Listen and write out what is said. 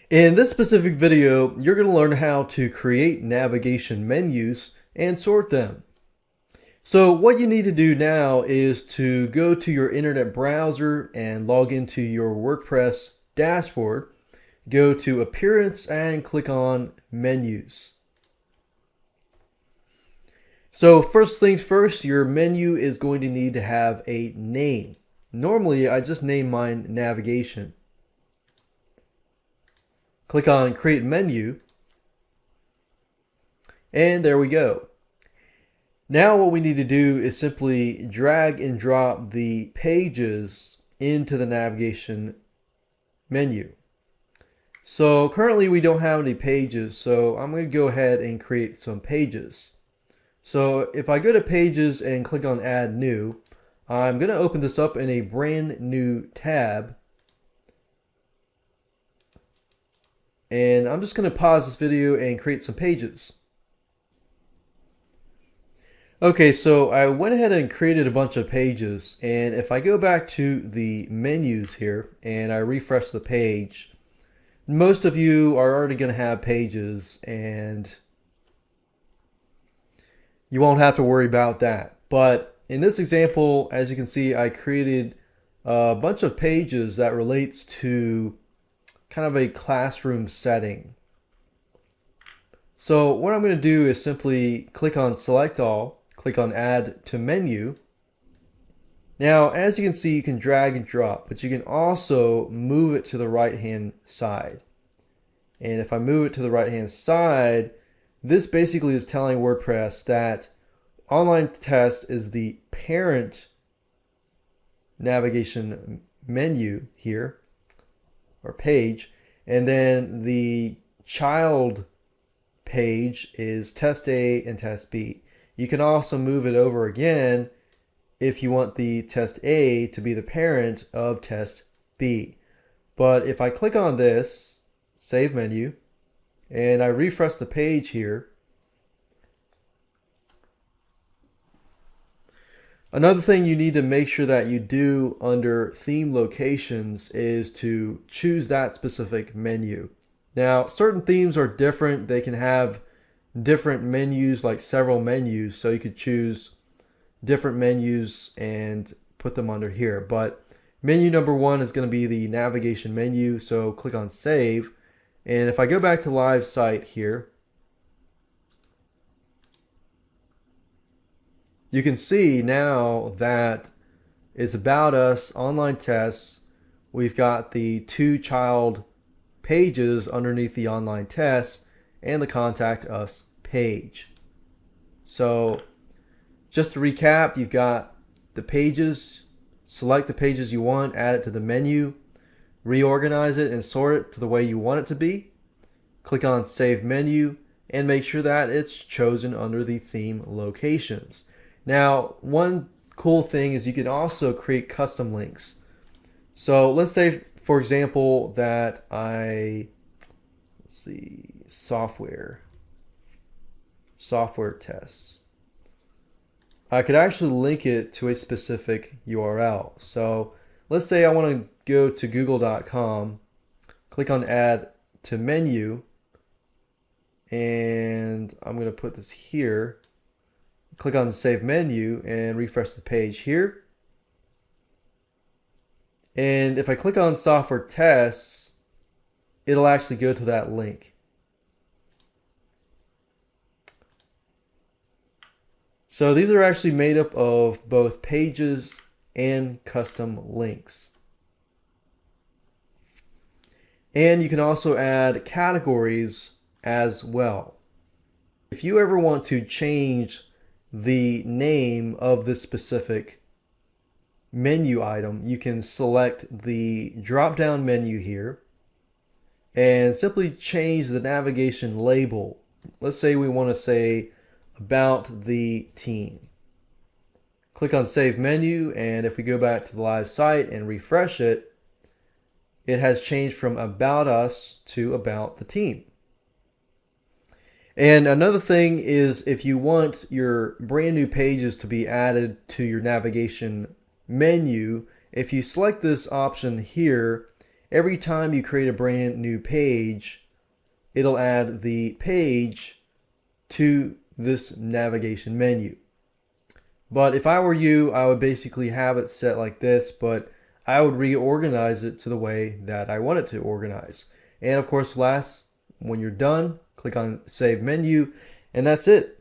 In this specific video, you're going to learn how to create navigation menus and sort them. So what you need to do now is to go to your internet browser and log into your WordPress dashboard. Go to Appearance and click on Menus. So first things first, your menu is going to need to have a name. Normally, I just name mine Navigation. Click on Create Menu, and there we go. Now what we need to do is simply drag and drop the pages into the navigation menu. So currently we don't have any pages, so I'm going to go ahead and create some pages. So if I go to Pages and click on Add New, I'm going to open this up in a brand new tab. And I'm just going to pause this video and create some pages. Okay, so I went ahead and created a bunch of pages, and if I go back to the menus here and I refresh the page, most of you are already going to have pages and you won't have to worry about that. But in this example, as you can see, I created a bunch of pages that relates to kind of a classroom setting. So what I'm going to do is simply click on Select All, click on Add to Menu. Now, as you can see, you can drag and drop, but you can also move it to the right-hand side. And if I move it to the right-hand side, this basically is telling WordPress that Online Test is the parent navigation menu here, or page, and then the child page is Test A and Test B. You can also move it over again if you want the Test A to be the parent of Test B. But if I click on this, Save Menu, and I refresh the page here, another thing you need to make sure that you do under theme locations is to choose that specific menu. Now, certain themes are different. They can have different menus, like several menus, so you could choose different menus and put them under here. But menu number one is going to be the navigation menu, so click on Save. And if I go back to Live Site here, you can see now that it's About Us, Online Tests. We've got the two child pages underneath the online test and the Contact Us page. So just to recap, you've got the pages, select the pages you want, add it to the menu, reorganize it and sort it to the way you want it to be. Click on Save Menu and make sure that it's chosen under the theme locations. Now, one cool thing is you can also create custom links. So let's say, for example, that let's see, software tests. I could actually link it to a specific URL. So let's say I want to go to google.com, click on Add to Menu, and I'm going to put this here. Click on Save Menu and refresh the page here. And if I click on Software Tests, it'll actually go to that link. So these are actually made up of both pages and custom links. And you can also add categories as well. If you ever want to change the name of this specific menu item, you can select the drop-down menu here and simply change the navigation label. Let's say we want to say About the Team. Click on Save Menu, and if we go back to the live site and refresh it, it has changed from About Us to About the Team. And another thing is, if you want your brand new pages to be added to your navigation menu, if you select this option here every time you create a brand new page, it'll add the page to this navigation menu. But if I were you, I would basically have it set like this, but I would reorganize it to the way that I want it to organize. And of course, when you're done, click on Save Menu, and that's it.